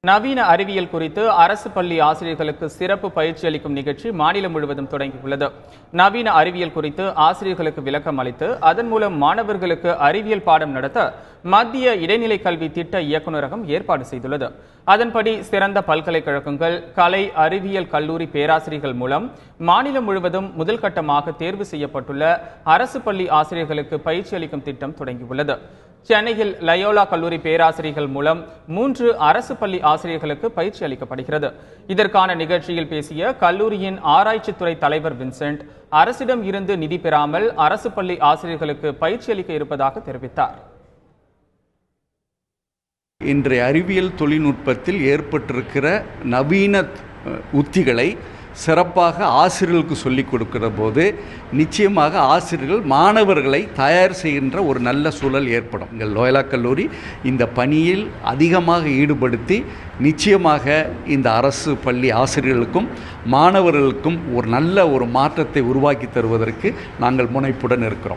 நவீன அறிவியல் குறித்து அரசு பள்ளி ஆசிரியர்களுக்கு சிறப்பு பயிற்சி அளிக்கும் நிகழ்ச்சி மாநிலம் முழுவதும் தொடங்கியுள்ளது. நவீன அறிவியல் குறித்து ஆசிரியர்களுக்கு விளக்கம் அளித்து அதன் மூலம் மாணவர்களுக்கு அறிவியல் பாடம் நடத்த மத்திய இடைநிலை கல்வி திட்ட இயக்குநரகம் ஏற்பாடு செய்துள்ளது. அதன்படி சிறந்த பல்கலைக்கழகங்கள், கலை அறிவியல் கல்லூரி பேராசிரியர்கள் மூலம் மாநிலம் முழுவதும் முதல் கட்டமாக தேர்வு செய்யப்பட்டுள்ள அரசு பள்ளி ஆசிரியர்களுக்கு பயிற்சி அளிக்கும் திட்டம் தொடங்கியுள்ளது. சென்னையில் லயோலா கல்லூரி பேராசிரியர்கள் மூலம் 3 அரசு பள்ளி ஆசிரியர்களுக்கு பயிற்சி அளிக்கப்படுகிறது. இதற்கான நிகழ்ச்சியில் பேசிய கல்லூரியின் ஆராய்ச்சித்துறை தலைவர் வின்சென்ட், அரசிடம் இருந்து நிதி பெறாமல் அரசு பள்ளி ஆசிரியர்களுக்கு பயிற்சி அளிக்க இருப்பதாக தெரிவித்தார். இன்றைய அறிவியல் தொழில்நுட்பத்தில் ஏற்பட்டிருக்கிற நவீன உத்திகளை சிறப்பாக ஆசிரியர்களுக்கு சொல்லிக் கொடுக்கிற போது நிச்சயமாக ஆசிரியர்கள் மாணவர்களை தயார் செய்கின்ற ஒரு நல்ல சூழல் ஏற்படும். எங்கள் லயோலா கல்லூரி இந்த பணியில் அதிகமாக ஈடுபடுத்தி நிச்சயமாக இந்த அரசு பள்ளி ஆசிரியர்களுக்கும் மாணவர்களுக்கும் ஒரு நல்ல மாற்றத்தை உருவாக்கி தருவதற்கு நாங்கள் முனைப்புடன் இருக்கிறோம்.